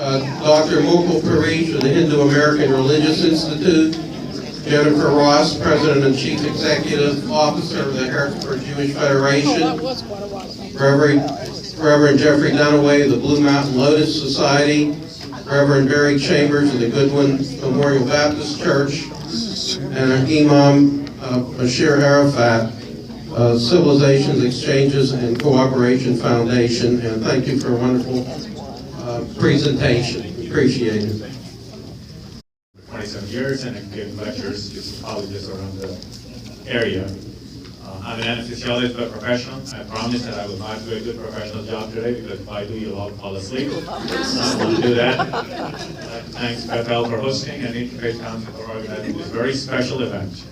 Dr. Mukul Parikh of the Hindu American Religious Institute, Jennifer Ross, President and Chief Executive Officer of the Harrisburg Jewish Federation, Reverend Jeffrey Dunaway of the Blue Mountain Lotus Society, Reverend Barry Chambers of the Goodwin Memorial Baptist Church, and our Imam Bashir Arafat, Civilizations, Exchanges, and Cooperation Foundation. And thank you for a wonderful presentation. Appreciate it. 27 years and I've given lectures to colleges around the area. I'm an anesthesiologist by profession. I promise that I will not do a good professional job today because if I do, you'll all fall asleep. So I won't do that. Thanks, Beth, for hosting and Integrate Council for organizing this very special event.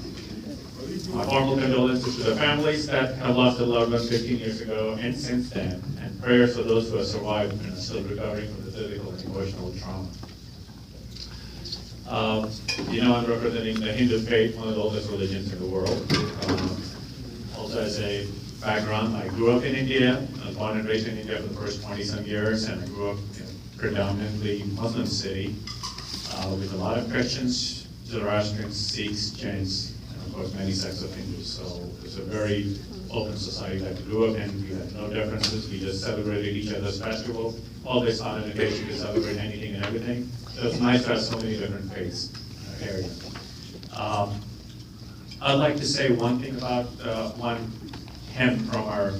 My formal condolences to the families that have lost a loved one 15 years ago and since then, and prayers for those who have survived and are still recovering from the physical and emotional trauma. I'm representing the Hindu faith, one of the oldest religions in the world. Also as a background, I grew up in India. I was born and raised in India for the first 20-some years, and I grew up in a predominantly Muslim city with a lot of Christians, Zoroastrians, Sikhs, Jains, and of course many sects of Hindus. So it's a very open society that we grew up in. We had no differences. We just celebrated each other's festivals. Always on an occasion to celebrate anything and everything. So it's nice to have so many different faiths in our area. I'd like to say one thing about one hymn from our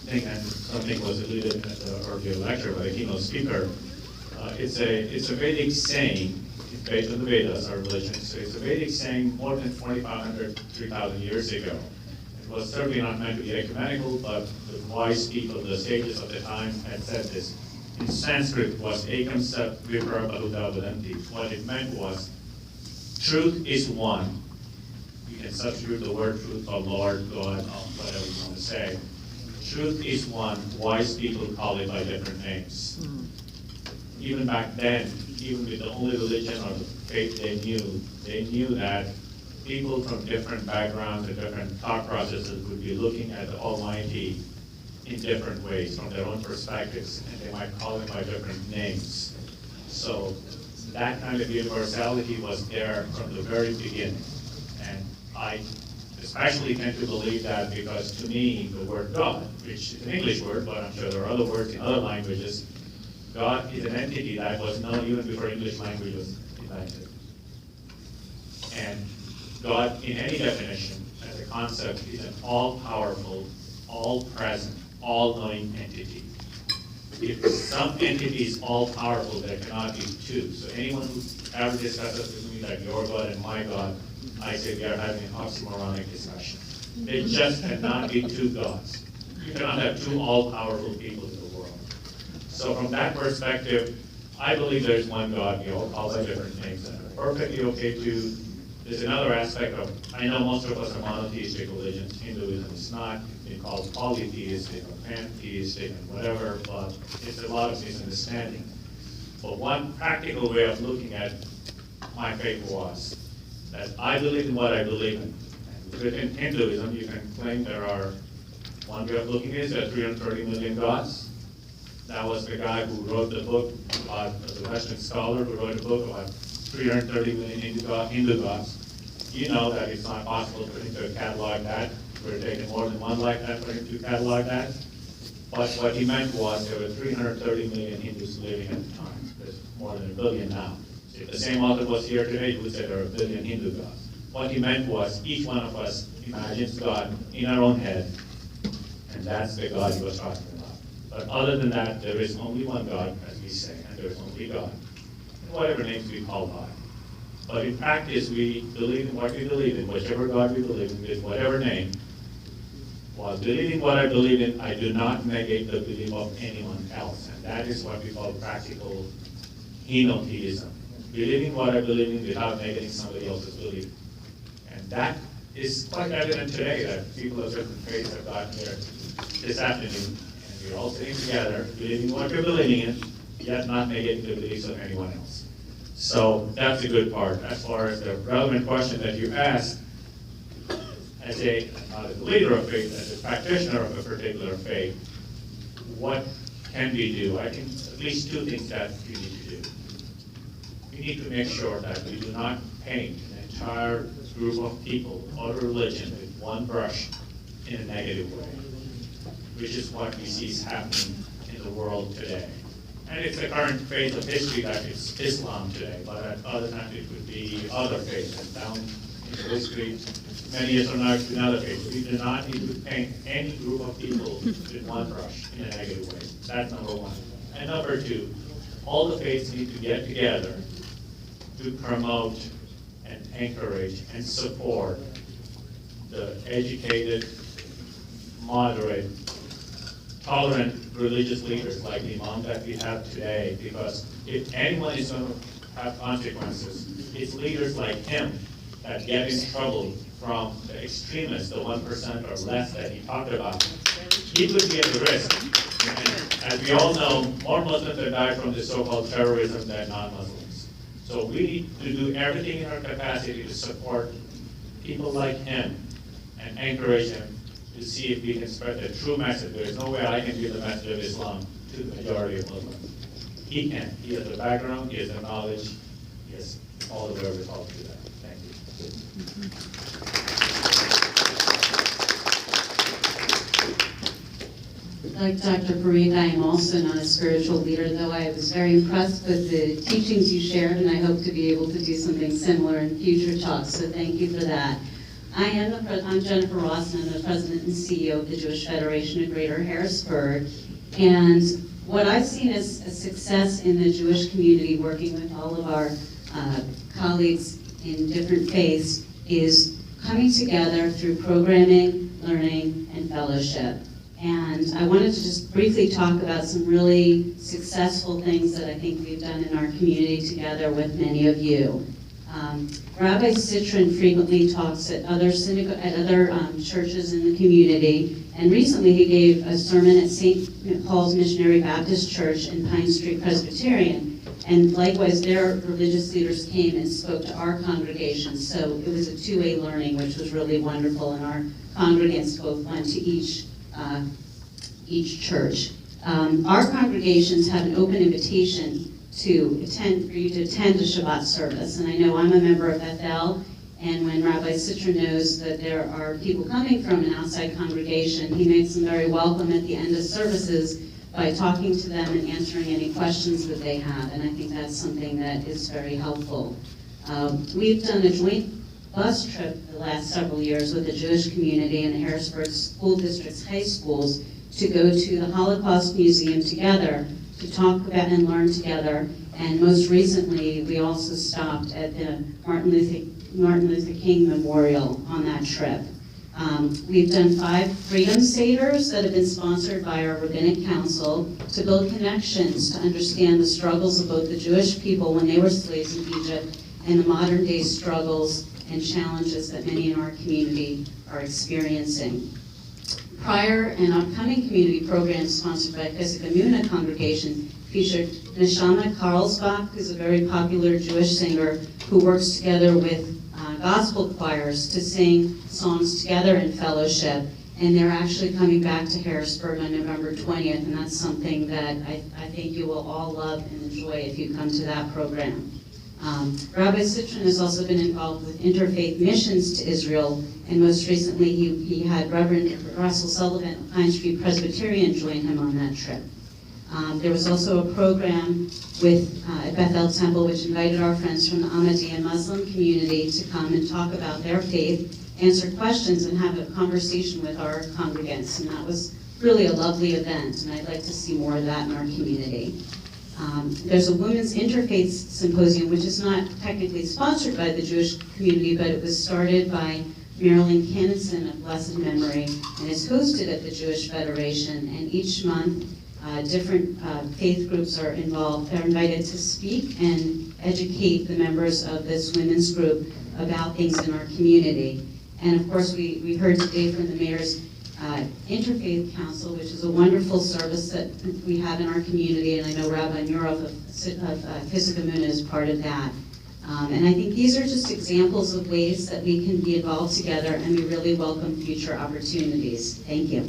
thing, and something was alluded at the earlier lecture by the keynote speaker. It's a Vedic saying. It's based on the Vedas, our religion. So it's a Vedic saying more than 2,500, 3,000 years ago. It was certainly not meant to be ecumenical, but the wise people, the sages of the time, had said this. In Sanskrit was ekam sat vipra bahuda vadanti. What it meant was, truth is one. You can substitute the word truth for Lord, God, whatever you want to say. Truth is one. Wise people call it by different names. Even back then, even with the only religion or the faith they knew that people from different backgrounds and different thought processes would be looking at the Almighty in different ways from their own perspectives, and they might call him by different names. So that kind of universality was there from the very beginning. And I especially tend to believe that because to me, the word God, which is an English word, but I'm sure there are other words in other languages, God is an entity that was known even before English language was invented. And God, in any definition, as a concept, is an all-powerful, all-present, all-knowing entity. If some entity is all-powerful, there cannot be two. So anyone who ever discusses with me that your God and my God, I say we are having an oxymoronic discussion. There just cannot be two gods. You cannot have two all-powerful people in the world. So from that perspective, I believe there's one God. We all call by different names that are perfectly okay to. There's another aspect of, I know most of us are monotheistic religions. Hinduism is not. It's called polytheistic or pantheistic and whatever, but it's a lot of misunderstanding. But one practical way of looking at my faith was that I believe in what I believe in. Within Hinduism, you can claim there are, one way of looking at it is there are 330 million gods. That was the guy who wrote the book, the Western scholar who wrote a book about 330 million Hindu gods. You know that it's not possible for him to catalog that. We're taking more than one like that for him to catalog that. But what he meant was there were 330 million Hindus living at the time. There's more than 1 billion now. So if the same author was here today, he would say there are 1 billion Hindu gods. What he meant was each one of us imagines God in our own head, and that's the God he was talking about. But other than that, there is only one God, as we say, and there is only God. Whatever names we call by. But in practice, we believe in what we believe in, whichever God we believe in, with whatever name. While believing what I believe in, I do not negate the belief of anyone else. And that is what we call practical henotheism. Believing what I believe in without negating somebody else's belief. And that is quite evident today that people of different faiths have gotten here this afternoon. And we're all sitting together, believing what we're believing in, yet not negating the beliefs of anyone else. So that's a good part. As far as the relevant question that you asked, as a leader of faith, as a practitioner of a particular faith, what can we do? I think at least two things that we need to do. We need to make sure that we do not paint an entire group of people or religion with one brush in a negative way, which is what we see is happening in the world today. And it's the current phase of history that is Islam today, but at other times it could be other faiths. And down in history, many years from now, it could be another faith. We do not need to paint any group of people with one brush in a negative way. That's number one. And number two, all the faiths need to get together to promote and encourage and support the educated, moderate, tolerant religious leaders like the imam that we have today, because if anyone is going to have consequences, it's leaders like him that get in trouble from the extremists, the 1% or less that he talked about. He could be at the risk. And as we all know, more Muslims have died from this so-called terrorism than non-Muslims. So we need to do everything in our capacity to support people like him and encourage him to see if we can spread the true message. There is no way I can give the message of Islam to the majority of Muslims. He can. He has the background, he has the knowledge, he has all the wherewithal to do that. Thank you. Like Dr. Parikh, I am also not a spiritual leader, though I was very impressed with the teachings you shared, and I hope to be able to do something similar in future talks, so thank you for that. I'm Jennifer Ross, and I'm the president and CEO of the Jewish Federation of Greater Harrisburg. And what I've seen as a success in the Jewish community, working with all of our colleagues in different faiths, is coming together through programming, learning, and fellowship. And I wanted to just briefly talk about some really successful things that I think we've done in our community together with many of you. Rabbi Citron frequently talks at other churches in the community, and recently he gave a sermon at St. Paul's Missionary Baptist Church in Pine Street Presbyterian, and likewise their religious leaders came and spoke to our congregation, so it was a two-way learning, which was really wonderful, and our congregants both went to each church. Our congregations have an open invitation for you to attend a Shabbat service. And I know I'm a member of Bethel, and when Rabbi Citron knows that there are people coming from an outside congregation, he makes them very welcome at the end of services by talking to them and answering any questions that they have. And I think that's something that is very helpful. We've done a joint bus trip the last several years with the Jewish community and the Harrisburg School District's high schools to go to the Holocaust Museum together to talk about and learn together. And most recently, we also stopped at the Martin Luther King Memorial on that trip. We've done 5 Freedom Seders that have been sponsored by our Rabbinic Council to build connections to understand the struggles of both the Jewish people when they were slaves in Egypt and the modern day struggles and challenges that many in our community are experiencing. Prior and upcoming community programs sponsored by Chesed Emuna congregation featured Neshama Carlsbach, who's a very popular Jewish singer who works together with gospel choirs to sing songs together in fellowship. And they're actually coming back to Harrisburg on November 20th, and that's something that I think you will all love and enjoy if you come to that program. Rabbi Citron has also been involved with interfaith missions to Israel, and most recently he had Reverend Russell Sullivan of Pine Street Presbyterian join him on that trip. There was also a program at Bethel Temple which invited our friends from the Ahmadiyya Muslim community to come and talk about their faith, answer questions, and have a conversation with our congregants, and that was really a lovely event, and I'd like to see more of that in our community. There's a Women's Interfaith Symposium, which is not technically sponsored by the Jewish community, but it was started by Marilyn Kennison of blessed memory and is hosted at the Jewish Federation. And each month, different faith groups are invited to speak and educate the members of this women's group about things in our community. And of course, we heard today from the mayor's Interfaith Council, which is a wonderful service that we have in our community, and I know Rabbi Nurov of Chesed Emuna is part of that. And I think these are just examples of ways that we can be involved together, and we really welcome future opportunities. Thank you.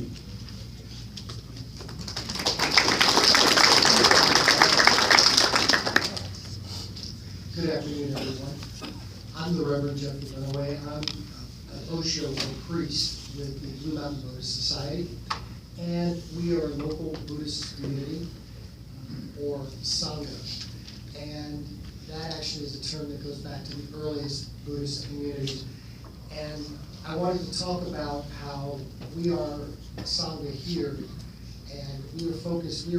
Good afternoon, everyone. I'm the Reverend Jeffrey Dunaway. I'm an Osho priest with the Blue Mountain Buddhist Society, and we are a local Buddhist community, or Sangha. And that actually is a term that goes back to the earliest Buddhist communities. And I wanted to talk about how we are a Sangha here, and we are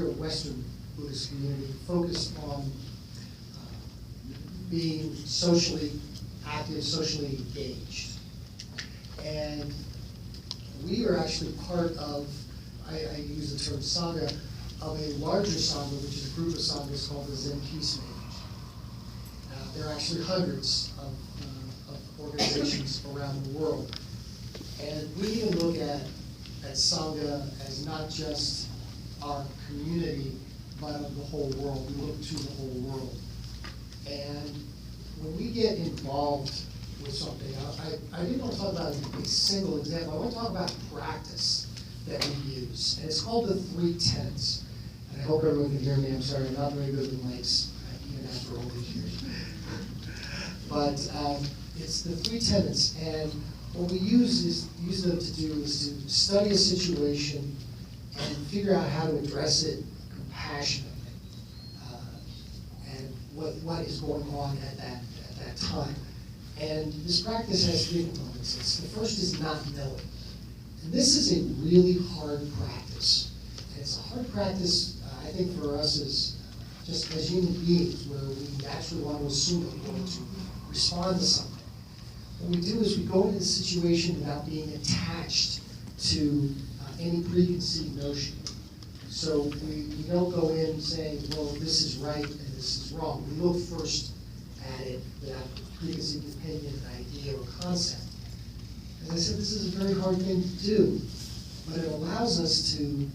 a Western Buddhist community focused on being socially active, socially engaged. And we are actually part of, I use the term Sangha, of a larger Sangha, which is a group of Sanghas called the Zen Peacemakers. There are actually hundreds of organizations around the world. And we even look at Sangha as not just our community, but of the whole world. We look to the whole world. And when we get involved with something, I didn't want to talk about a single example. I want to talk about practice that we use. And it's called the 3 tenets. And I hope everyone can hear me. I'm sorry, I'm not very good with mics, even after all these years. But it's the 3 tenets. And what we use them to do is to study a situation and figure out how to address it compassionately. And what is going on at that time. And this practice has 3 components. The first is not knowing. And this is a really hard practice. And it's a hard practice, I think, for us as human beings, where we actually want to assume that we're going to respond to something. What we do is we go into the situation without being attached to any preconceived notion. So we don't go in saying, well, this is right and this is wrong. We look first at it without preconceived opinion, an idea, or concept. As I said, this is a very hard thing to do, but it allows us to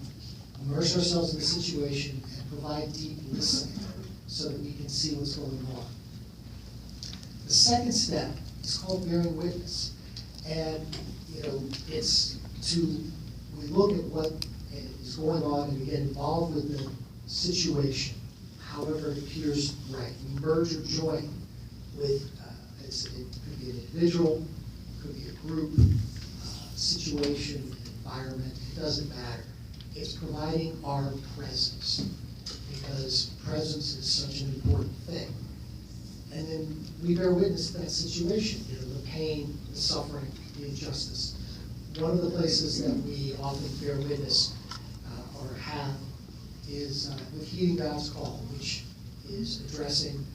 immerse ourselves in the situation and provide deep listening so that we can see what's going on. The second step is called bearing witness. And, it's we look at what is going on and we get involved with the situation, however it appears right. We merge or join with, it could be an individual, it could be a group, situation, environment, it doesn't matter. It's providing our presence, because presence is such an important thing. And then we bear witness to that situation, the pain, the suffering, the injustice. One of the places that we often bear witness or have is with Heeding God's Call, which is addressing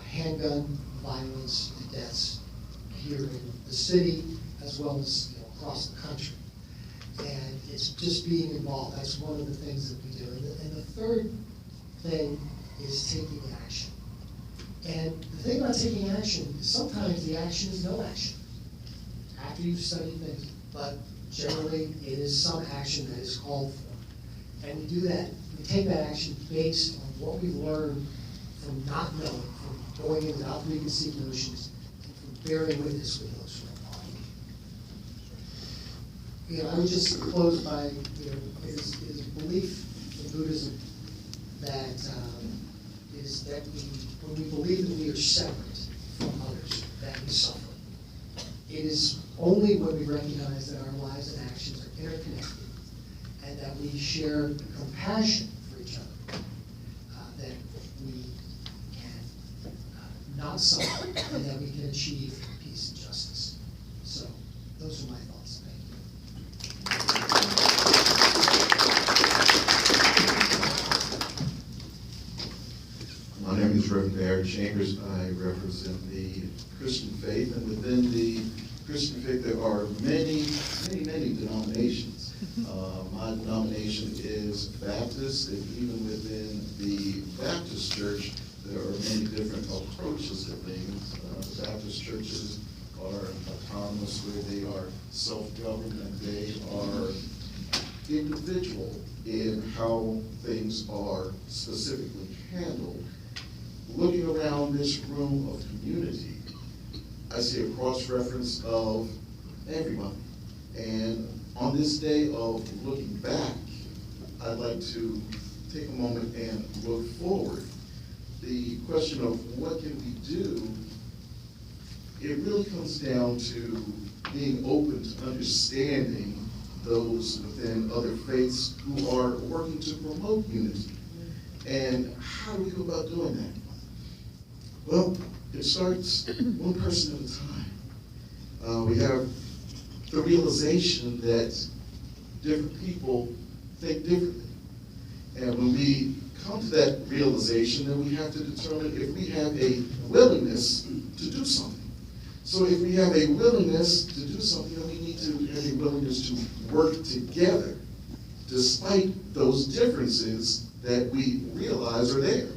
handgun violence and deaths here in the city as well as across the country. And it's just being involved. That's one of the things that we do. And the third thing is taking action. And the thing about taking action is sometimes the action is no action after you've studied things, but generally it is some action that is called for. And we do that, we take that action based on what we've learned from not knowing, from going in without preconceived notions, and from bearing witness with those who are involved. I would just close by, it is a belief in Buddhism that is that when we believe that we are separate from others, that we suffer. It is only when we recognize that our lives and actions are interconnected and that we share compassion for each other, that we can not suffer and that we can achieve peace and justice. So those are my thoughts. Thank you. My name is Reverend Barry Chambers. I represent the Christian faith, and within the Christian faith there are many denominations. My denomination is Baptist, and even within the Baptist church there are many different approaches to things. The Baptist churches are autonomous, where they are self-governed, and they are individual in how things are specifically handled. Looking around this room of community, I see a cross-reference of everyone. And on this day of looking back, I'd like to take a moment and look forward. the question of what can we do, it really comes down to being open to understanding those within other faiths who are working to promote unity. And how do we go about doing that? Well, it starts one person at a time. We have the realization that different people think differently. And when we come to that realization, then we have to determine if we have a willingness to do something. So if we have a willingness to do something, then we need to have a willingness to work together, despite those differences that we realize are there.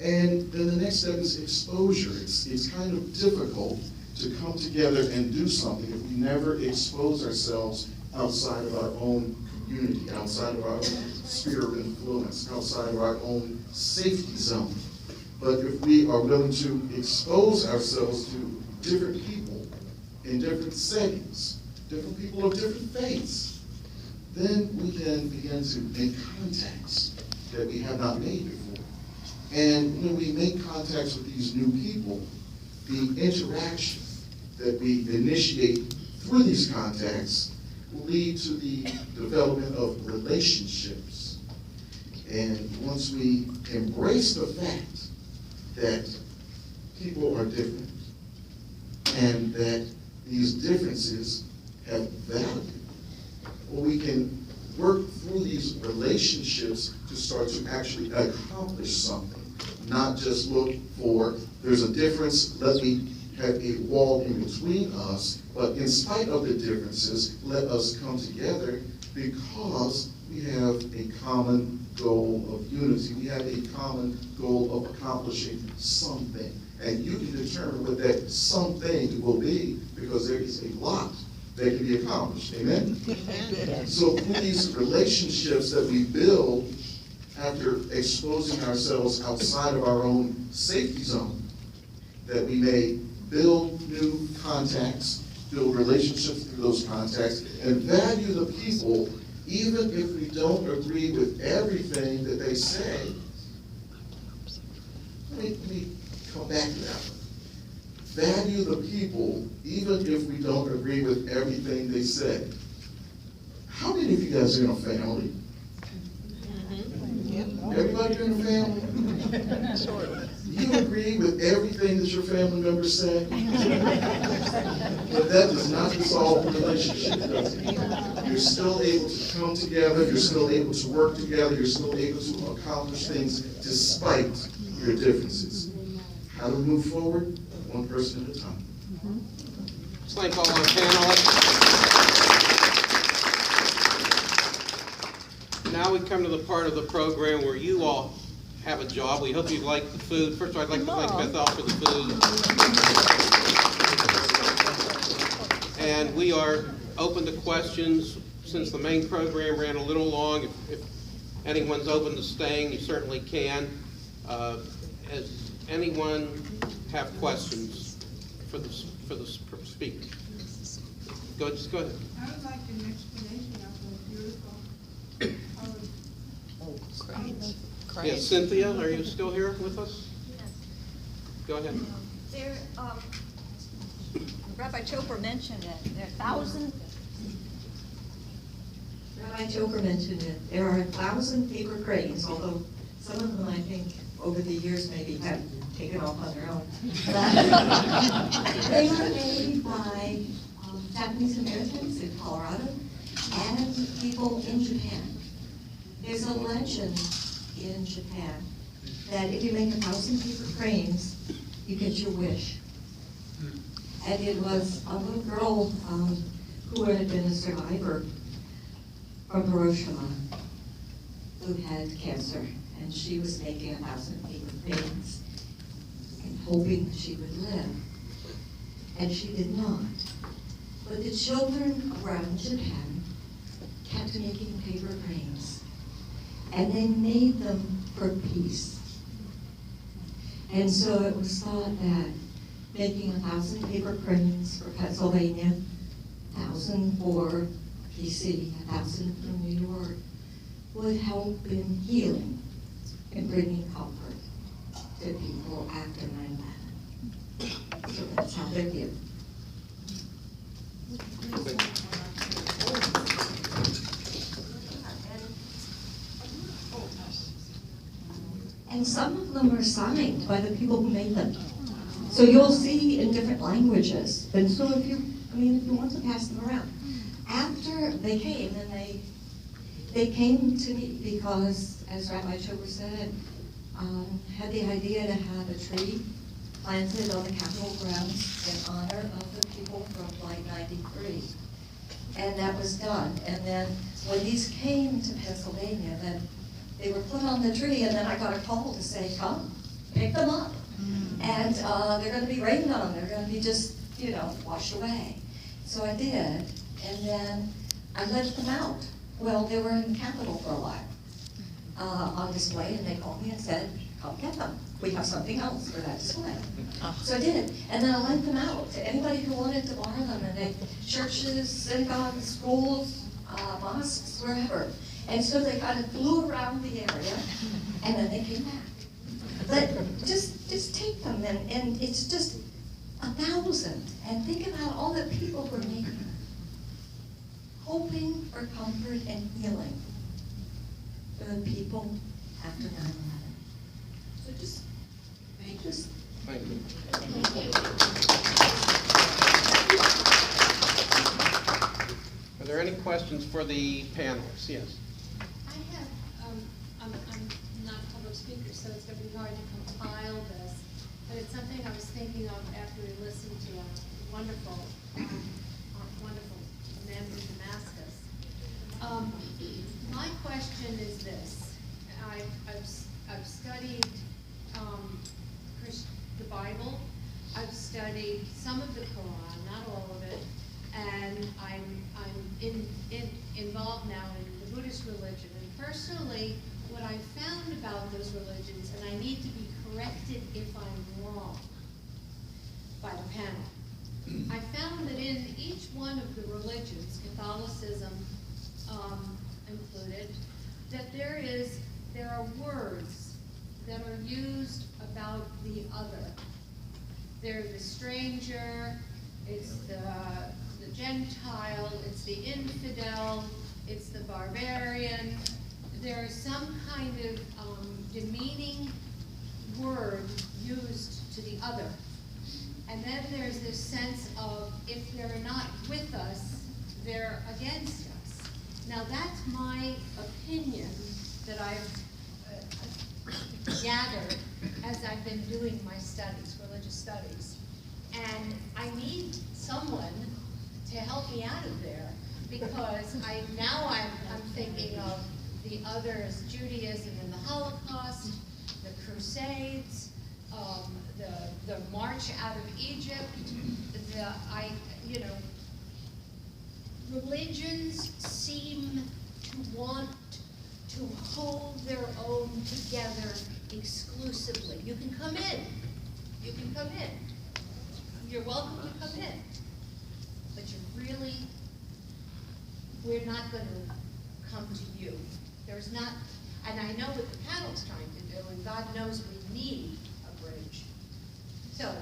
And then the next step is exposure. It's kind of difficult to come together and do something if we never expose ourselves outside of our own community, outside of our own sphere of influence, outside of our own safety zone. But if we are willing to expose ourselves to different people in different settings, different people of different faiths, then we can begin to make contacts that we have not made before. And when we make contacts with these new people, the interaction that we initiate through these contacts will lead to the development of relationships. And once we embrace the fact that people are different and that these differences have value, well, we can work through these relationships to start to actually accomplish something. Not just look for, there's a difference, let me have a wall in between us, but in spite of the differences, let us come together because we have a common goal of unity. We have a common goal of accomplishing something. And you can determine what that something will be because there is a lot that can be accomplished. Amen? So through these relationships that we build after exposing ourselves outside of our own safety zone, that we may build new contacts, build relationships through those contacts, and value the people even if we don't agree with everything that they say. Let me come back to that one. Value the people even if we don't agree with everything they say. How many of you guys are in a family? Everybody in a family? Sure. You agree with everything that your family members say? But that does not dissolve the relationship, does it? You're still able to come together, you're still able to work together, you're still able to accomplish things despite your differences. How do we move forward? One person at a time. Let's thank all our panelists. Now we come to the part of the program where you all have a job. We hope you like the food. First of all, I'd like to thank Beth for the food. And we are open to questions. Since the main program ran a little long, if anyone's open to staying, you certainly can. Does anyone have questions for the speaker? Just go ahead. I would like an explanation of the beautiful. Yes, Cynthia, are you still here with us? Yes. Go ahead. There, Rabbi Chopra mentioned it. There are 1,000. Rabbi Chopra mentioned it. There are 1,000 paper cranes, although some of them I think over the years maybe have taken off on their own. They were made by Japanese Americans in Colorado and people in Japan. There's a legend in Japan that if you make 1,000 paper cranes, you get your wish. And it was a little girl who had been a survivor from Hiroshima who had cancer, and she was making 1,000 paper cranes and hoping she would live. And she did not. But the children around Japan kept making paper cranes. And they made them for peace. And so it was thought that making 1,000 paper cranes for Pennsylvania, 1,000 for DC, 1,000 for New York, would help in healing and bringing comfort. to people after 9/11. So that's how they're viewed. And some of them are signed by the people who made them. So you'll see in different languages. And so if you want to pass them around. After they came, and they came to me because, as Rabbi Chober said, had the idea to have a tree planted on the Capitol grounds in honor of the people from Flight 93. And that was done. And then when these came to Pennsylvania, then they were put on the tree, and then I got a call to say, come, pick them up. And they're going to be rained on. They're going to be just, washed away. So I did, and then I let them out. Well, they were in the Capitol for a while on display, and they called me and said, come get them. We have something else for that display. So I did, and then I lent them out to anybody who wanted to borrow them, and they, churches, synagogues, schools, mosques, wherever. And so they kind of flew around the area, and then they came back. But just take them, and it's just 1,000. And think about all the people who are making them, hoping for comfort and healing for the people after 9/11. So just. Thank you. Are there any questions for the panelists? Yes. I have, I'm not a public speaker, so it's going to be hard to compile this, but it's something I was thinking of after we listened to a wonderful man from Damascus. My question is this: I've studied the Bible. I've studied some of the Quran, not all of it, and I'm involved now in the Buddhist religion. And personally, what I found about those religions, and I need to be corrected if I'm wrong by the panel, I found that in each one of the religions, Catholicism included, that there are words that are used about the other. They're the stranger, it's the Gentile, it's the infidel, it's the barbarian. There's some kind of demeaning word used to the other. And then there's this sense of, if they're not with us, they're against us. Now that's my opinion that I've gathered as I've been doing my studies, religious studies. And I need someone to help me out of there, because I'm thinking of the others, Judaism and the Holocaust, the Crusades, the march out of Egypt, religions seem to want to hold their own together exclusively. You can come in. You can come in. You're welcome to come in. But we're not going to come to you. There's not, and I know what the panel's trying to do, and God knows we need a bridge. So,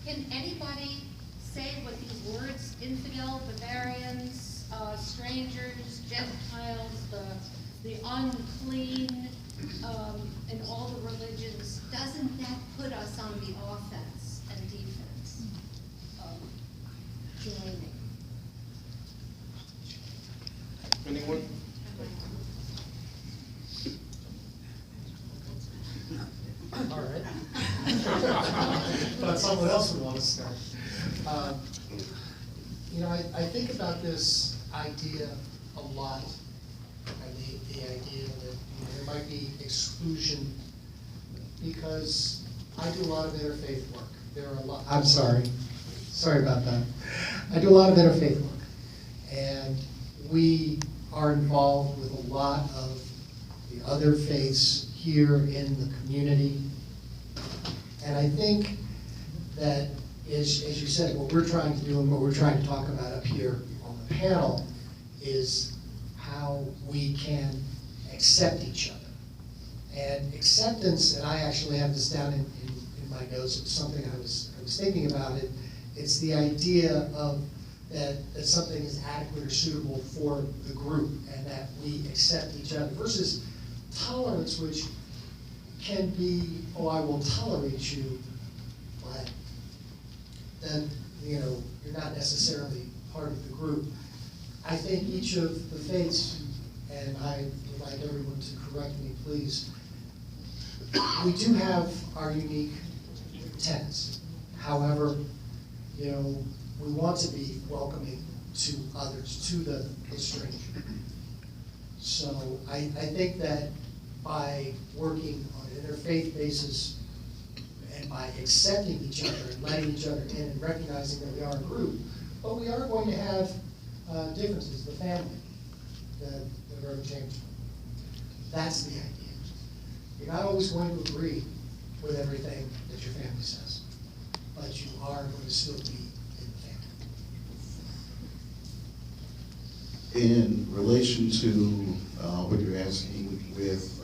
can anybody say what these words, infidel, barbarians, strangers, Gentiles, the unclean, in all the religions, doesn't that put us on the offense and defense of joining? Anyone? All right. But someone else would want to start. I think about this idea a lot, and the idea that there might be exclusion, because I do a lot of interfaith work. There are a lot. I'm sorry about that. I do a lot of interfaith work, and we are involved with a lot of the other faiths here in the community. And I think that, as you said, what we're trying to do and what we're trying to talk about up here on the panel is how we can accept each other And acceptance, and I actually have this down in my notes, it was something I was thinking about it. It's the idea of that something is adequate or suitable for the group and that we accept each other versus tolerance, which can be, oh, I will tolerate you, but then, you know, you're not necessarily part of the group. I think each of the faiths, and I would like everyone to correct me, please, we do have our unique tenets. However, you know, we want to be welcoming to others, to the stranger. So I think that by working on an interfaith basis and by accepting each other and letting each other in and recognizing that we are a group, but we are going to have differences, the family, the Reverend James. That's the idea. You're not always going to agree with everything that your family says, but you are going to still be in the family. In relation to what you're asking with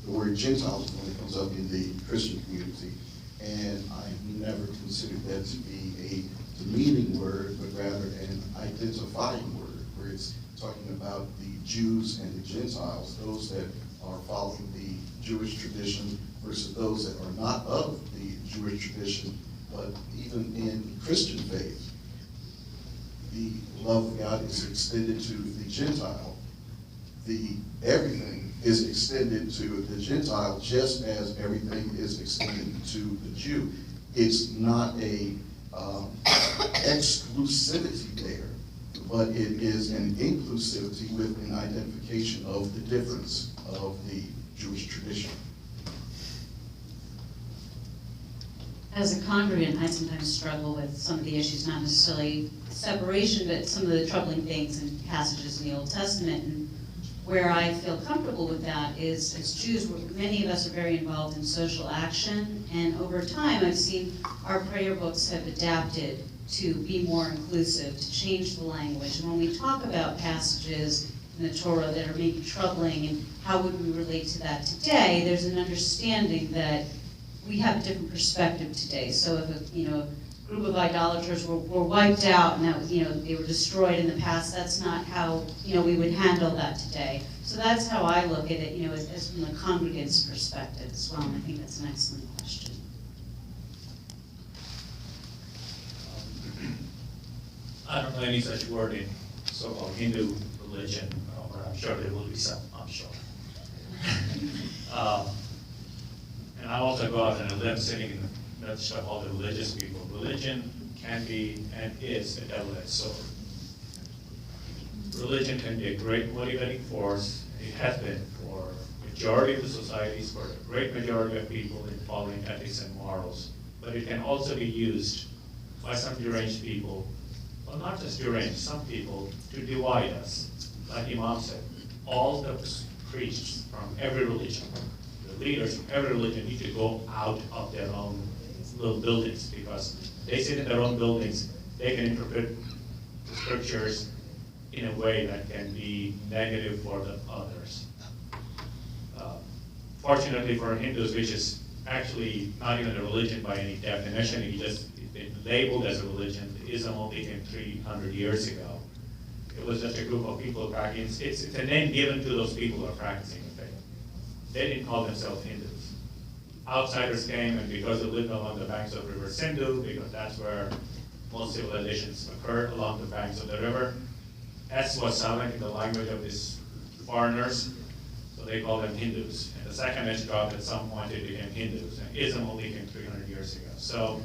the word Gentiles when it comes up in the Christian community, and I never considered that to be a demeaning word, but rather an identifying word, where it's talking about the Jews and the Gentiles, those that are following the Jewish tradition versus those that are not of the Jewish tradition, but even in Christian faith, the love of God is extended to the Gentile. Everything is extended to the Gentile just as everything is extended to the Jew. It's not a exclusivity there, but it is an inclusivity with an identification of the difference of the Jewish tradition. As a congregant, I sometimes struggle with some of the issues, not necessarily separation, but some of the troubling things in passages in the Old Testament. And where I feel comfortable with that is, as Jews, many of us are very involved in social action, and over time I've seen our prayer books have adapted to be more inclusive, to change the language. And when we talk about passages in the Torah that are maybe troubling and how would we relate to that today, there's an understanding that we have a different perspective today. So if a group of idolaters were wiped out and that was, they were destroyed in the past, that's not how we would handle that today. So that's how I look at it, as from the congregant's perspective as well. And I think that's an excellent question. I don't know any such word in so-called Hindu religion, but I'm sure there will be some, I'm sure. And I also go out and live sitting in the midst of all the religious people. Religion can be and is a double-edged sword. Religion can be a great motivating force. It has been for the majority of the societies, for the great majority of people in following ethics and morals. But it can also be used by some deranged people, well, not just deranged, some people, to divide us. Like Imam said, all the priests from every religion, the leaders from every religion need to go out of their own little buildings, because they sit in their own buildings, they can interpret the scriptures in a way that can be negative for the others. Fortunately for Hindus, which is actually not even a religion by any definition, it's been labeled as a religion. Islam only came 300 years ago. It was just a group of people practicing. It's a name given to those people who are practicing the faith. They didn't call themselves Hindus. Outsiders came, and because they lived along the banks of River Sindhu, because that's where most civilizations occurred, along the banks of the river, S was silent in the language of these foreigners, so they called them Hindus. And the second S dropped at some point, it became Hindus. And Islam only came 300 years ago. So,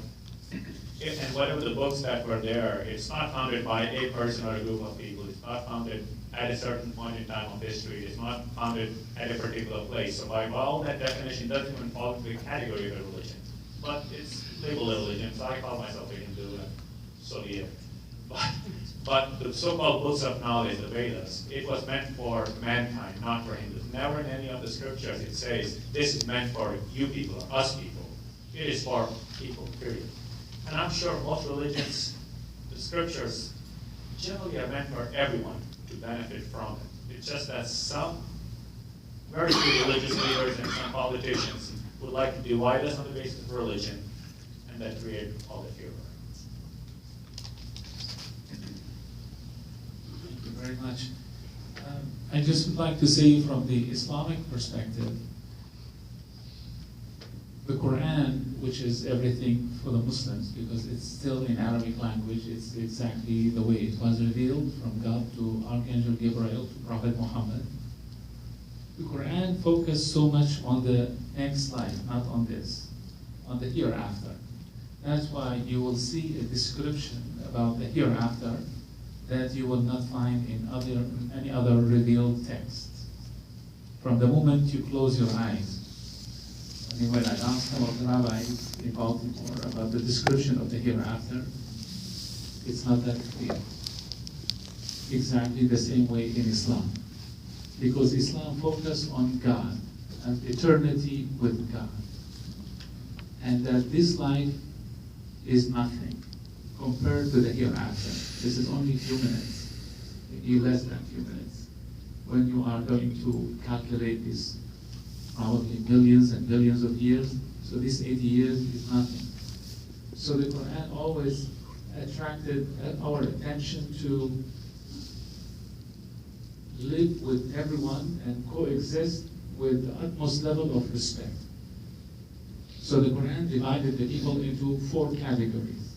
and whatever the books that were there, it's not founded by a person or a group of people. It's not founded at a certain point in time of history. It's not founded at a particular place. So by all that definition, doesn't even fall into the category of a religion. But it's labeled a religion, so I call myself a Hindu, and so do you. But the so-called books of knowledge, the Vedas, it was meant for mankind, not for Hindus. Never in any of the scriptures it says, this is meant for you people, us people. It is for people, period. And I'm sure most religions, the scriptures, generally are meant for everyone to benefit from it. It's just that some very few religious leaders and some politicians would like to divide us on the basis of religion, and that create all the fear. Thank you very much. I just would like to say from the Islamic perspective, the Quran, which is everything for the Muslims, because it's still in Arabic language, it's exactly the way it was revealed from God to Archangel Gabriel to Prophet Muhammad. The Quran focused so much on the next life, not on this, on the hereafter. That's why you will see a description about the hereafter that you will not find in any other revealed text. From the moment you close your eyes. I mean, when I asked some of the rabbis in Baltimore about the description of the hereafter, it's not that clear. Exactly the same way in Islam. Because Islam focuses on God and eternity with God. And that this life is nothing compared to the hereafter. This is only a few minutes, maybe less than a few minutes. When you are going to calculate this, probably millions and billions of years, so this 80 years is nothing. So the Quran always attracted our attention to live with everyone and coexist with the utmost level of respect. So the Quran divided the people into 4 categories.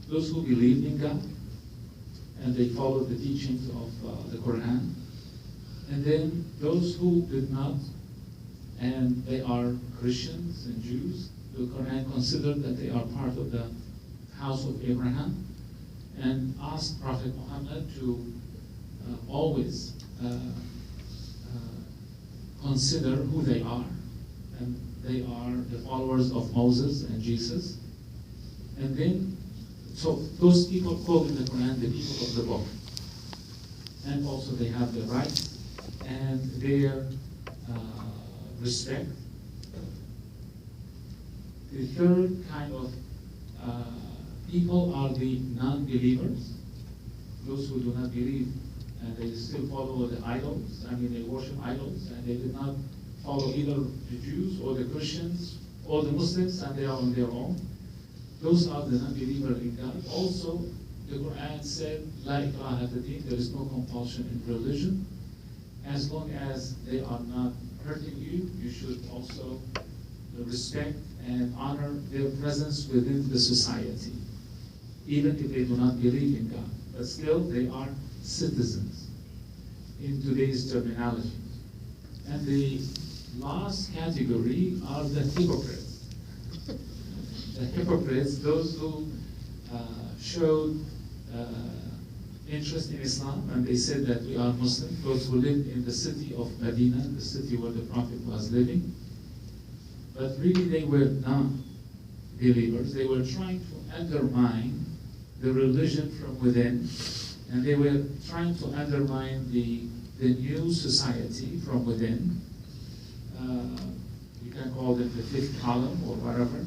Those who believed in God, and they followed the teachings of the Quran. And then those who did not, and they are Christians and Jews, the Quran considered that they are part of the house of Abraham, and asked Prophet Muhammad to always consider who they are, and they are the followers of Moses and Jesus. And then, so those people called in the Quran the people of the book. And also they have the rights and their respect. The third kind of people are the non-believers, those who do not believe, and they still follow the idols. I mean, they worship idols, and they did not follow either the Jews or the Christians or the Muslims, and they are on their own. Those are the non-believers in God. Also, the Quran said, La ikraha fi-din, there is no compulsion in religion. As long as they are not hurting you, you should also respect and honor their presence within the society, even if they do not believe in God. But still, they are citizens in today's terminology. And the last category are the hypocrites. The hypocrites, those who showed interest in Islam, and they said that we are Muslim, those who lived in the city of Medina, the city where the Prophet was living. But really they were not believers. They were trying to undermine the religion from within, and they were trying to undermine the new society from within. You can call it the fifth column or whatever.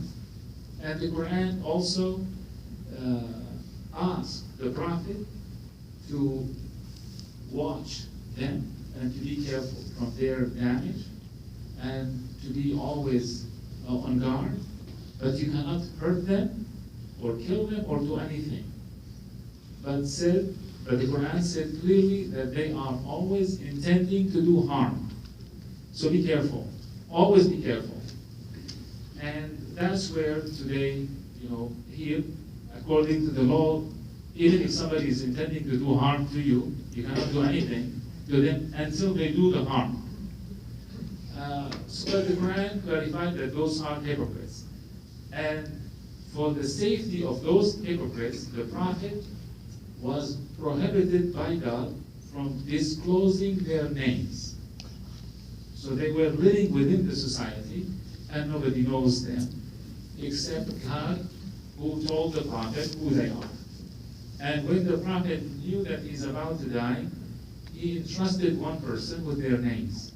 And the Quran also asked the Prophet to watch them and to be careful from their damage and to be always on guard. But you cannot hurt them or kill them or do anything. But the Quran said clearly that they are always intending to do harm. So be careful. Always be careful. And that's where today, here, according to the law, even if somebody is intending to do harm to you, you cannot do anything to them until they do the harm. So the Quran clarified that those are hypocrites. And for the safety of those hypocrites, the Prophet was prohibited by God from disclosing their names. So they were living within the society, and nobody knows them, except God, who told the Prophet who they are. And when the Prophet knew that he's about to die, he entrusted one person with their names.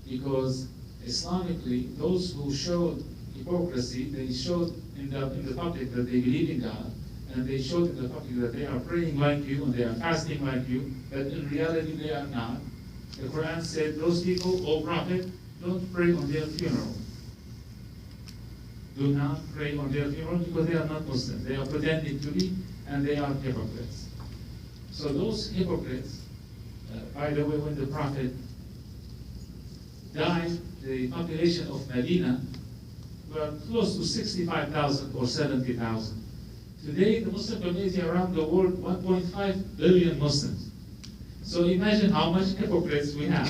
Because Islamically, those who showed hypocrisy, they showed in the public that they believe in God, and they showed in the public that they are praying like you and they are fasting like you, but in reality they are not. The Quran said, those people, O Prophet, don't pray on their funeral. Do not pray on their funeral because they are not Muslims. They are pretending to be, and they are hypocrites. So those hypocrites, by the way, when the Prophet died, the population of Medina were close to 65,000 or 70,000. Today, the Muslim community around the world, 1.5 billion Muslims. So imagine how much hypocrites we have.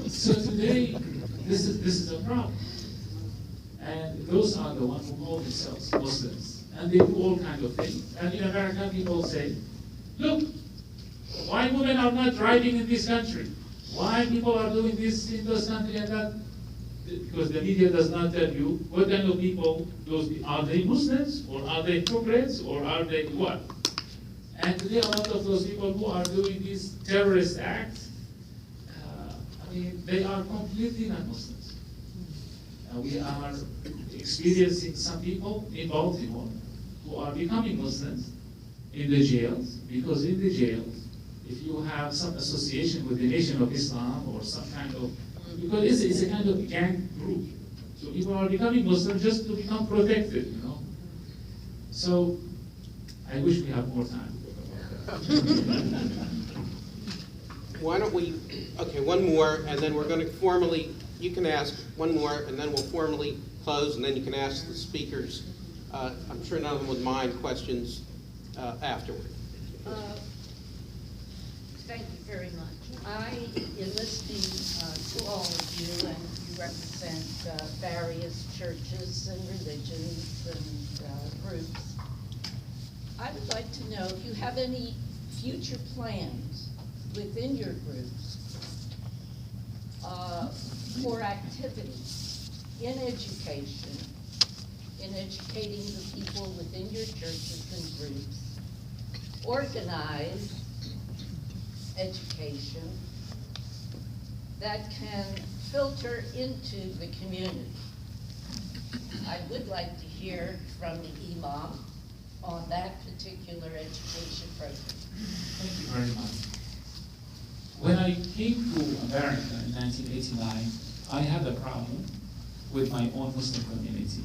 So today, this is a problem. And those are the ones who call themselves Muslims. And they do all kinds of things. And in America, people say, look, why women are not driving in this country? Why people are doing this in this country and that? Because the media does not tell you what kind of people those are. They Muslims, or are they hypocrites, or are they what? And today a lot of those people who are doing these terrorist acts, they are completely not Muslims. We are experiencing some people in Baltimore who are becoming Muslims in the jails, because in the jails, if you have some association with the Nation of Islam or some kind of, because it's a kind of gang group. So people are becoming Muslim just to become protected, you know. So I wish we had more time to talk about that. Why don't we, okay, one more, and then we're going to formally, you can ask one more, and then we'll formally close, and then you can ask the speakers. I'm sure none of them would mind questions afterward. Thank you very much. In listening to all of you, and you represent various churches and religions and groups, I would like to know if you have any future plans within your groups for activities in education, in educating the people within your churches and groups, organized education that can filter into the community. I would like to hear from the imam on that particular education program. Thank you very much. When I came to America in 1989, I had a problem with my own Muslim community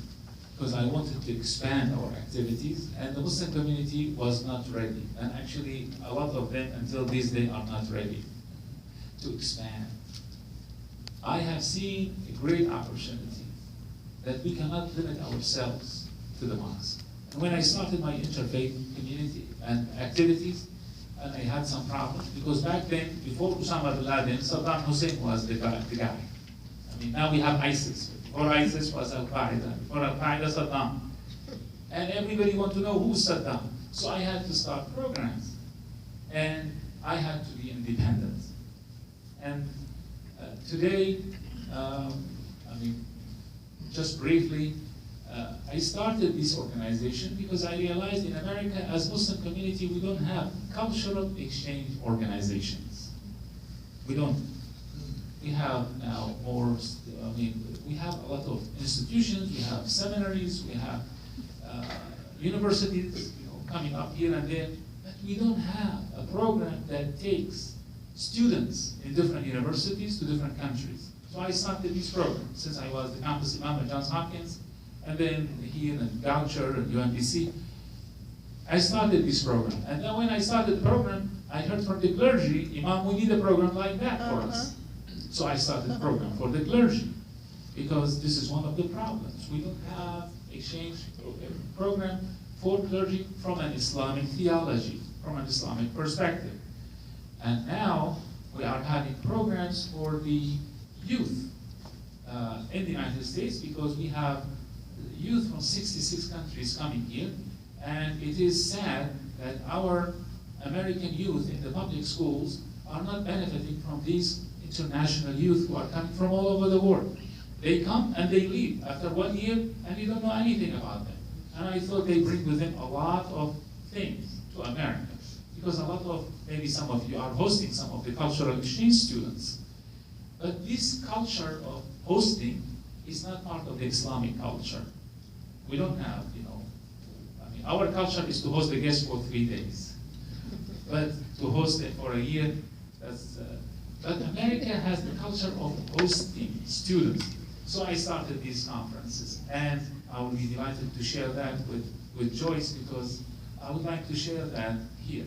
because I wanted to expand our activities, and the Muslim community was not ready. And actually, a lot of them until this day are not ready to expand. I have seen a great opportunity that we cannot limit ourselves to the mosque. And when I started my interfaith community and activities, and I had some problems, because back then, before Osama bin Laden, Saddam Hussein was the guy. I mean, now we have ISIS. Before ISIS was Al-Qaeda. Before Al-Qaeda, Saddam. And everybody wants to know who's Saddam. So I had to start programs. And I had to be independent. And today, just briefly, I started this organization because I realized in America, as Muslim community, we don't have cultural exchange organizations. We don't. We have now more, we have a lot of institutions, we have seminaries, we have universities, coming up here and there, but we don't have a program that takes students in different universities to different countries. So I started this program since I was the campus imam at Johns Hopkins, and then here in Goucher and UMBC. I started this program. And then when I started the program, I heard from the clergy, Imam, we need a program like that for us. So I started the program for the clergy, because this is one of the problems. We don't have exchange program for clergy from an Islamic theology, from an Islamic perspective. And now we are having programs for the youth in the United States, because we have youth from 66 countries coming here, and it is sad that our American youth in the public schools are not benefiting from these international youth who are coming from all over the world. They come and they leave after 1 year, and you don't know anything about them. And I thought they bring with them a lot of things to America, because a lot of, maybe some of you are hosting some of the cultural exchange students. But this culture of hosting is not part of the Islamic culture. We don't have, our culture is to host the guests for 3 days. but to host it for a year, but America has the culture of hosting students. So I started these conferences, and I will be delighted to share that with Joyce, because I would like to share that here.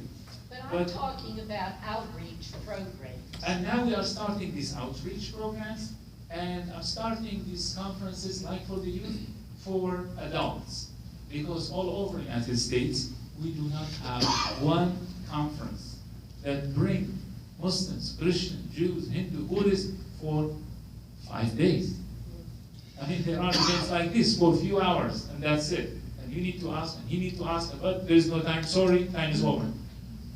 But I'm talking about outreach programs. And now we are starting these outreach programs, and I'm starting these conferences like for the youth, for adults. Because all over the United States, we do not have one conference that bring Muslims, Christians, Jews, Hindu, Buddhists for 5 days. I mean, there are events like this for a few hours, and that's it. And you need to ask, and he need to ask, but there is no time, sorry, time is over.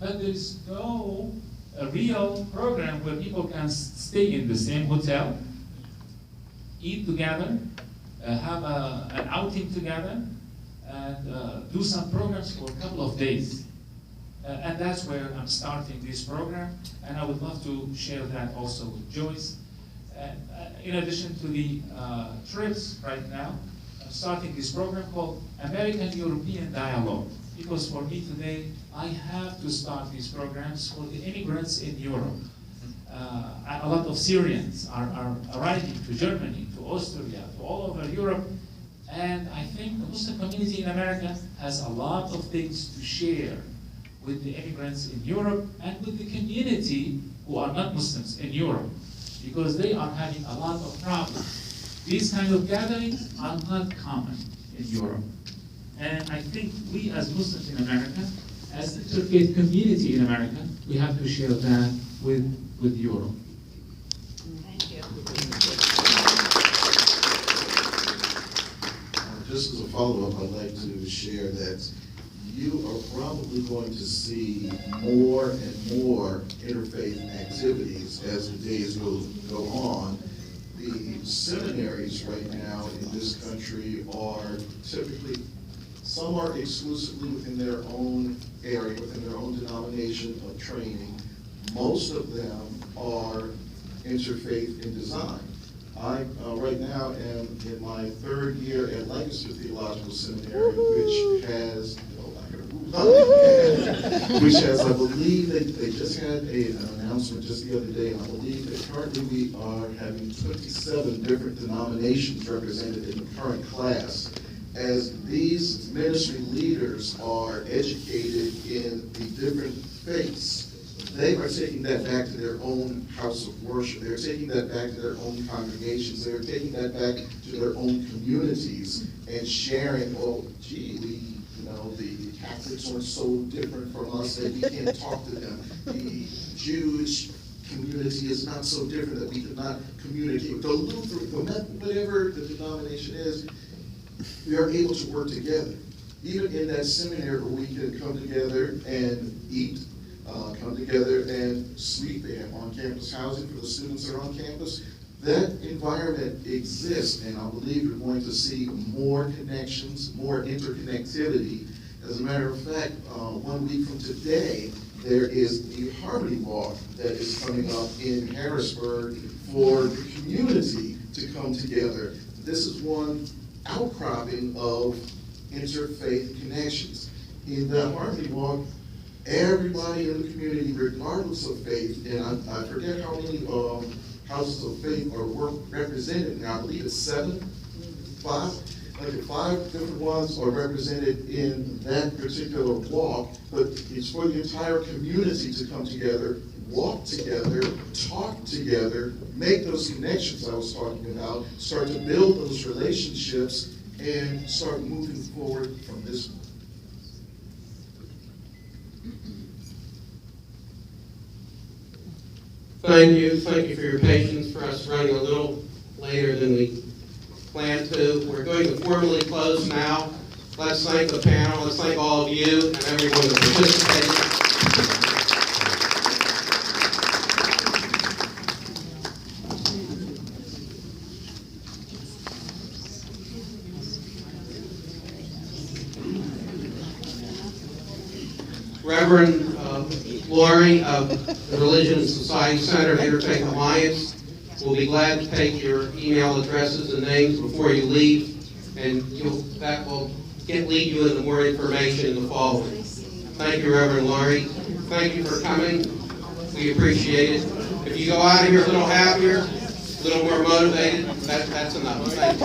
But there is no a real program where people can stay in the same hotel, eat together, have an outing together, and do some programs for a couple of days. And that's where I'm starting this program, and I would love to share that also with Joyce. In addition to the trips right now, I'm starting this program called American-European Dialogue, because for me today, I have to start these programs for the immigrants in Europe. A lot of Syrians are arriving to Germany, to Austria, to all over Europe, and I think the Muslim community in America has a lot of things to share with the immigrants in Europe and with the community who are not Muslims in Europe, because they are having a lot of problems. These kind of gatherings are not common in Europe. And I think we as Muslims in America, as the interfaith community in America, we have to share that with Europe. Thank you. Just as a follow-up, I'd like to share that you are probably going to see more and more interfaith activities as the days go on. The seminaries right now in this country are typically, some are exclusively within their own area, within their own denomination of training. Most of them are interfaith in design. I right now am in my 3rd year at Lancaster Theological Seminary, which has, I believe they just had an announcement just the other day, and I believe that currently we are having 27 different denominations represented in the current class. As these ministry leaders are educated in the different faiths, they are taking that back to their own house of worship. They're taking that back to their own congregations. They're taking that back to their own communities and sharing, oh, gee, the Catholics are so different from us that we can't talk to them. The Jewish community is not so different that we cannot communicate. The Lutheran, whatever the denomination is, we are able to work together. Even in that seminary where we can come together and eat, come together and sleep in on-campus housing for the students that are on campus, that environment exists, and I believe you're going to see more connections, more interconnectivity. As a matter of fact, 1 week from today, there is the Harmony Walk that is coming up in Harrisburg for the community to come together. This is one outcropping of interfaith connections. In the Harmony Walk, everybody in the community, regardless of faith, and I forget how many houses of faith are represented now. I believe it's 5 different ones are represented in that particular walk, but it's for the entire community to come together, walk together, talk together, make those connections I was talking about, start to build those relationships, and start moving forward from this point. Thank you for your patience for us running a little later than we planned to. We're going to formally close now. Let's thank the panel, let's thank all of you and everyone that participated. Reverend Lori of the Religion and Society Center Interfaith Alliance will be glad to take your email addresses and names before you leave, and that will lead you into more information in the following. Thank you, Reverend Lori. Thank you for coming. We appreciate it. If you go out of here a little happier, a little more motivated, that's enough. Thank you.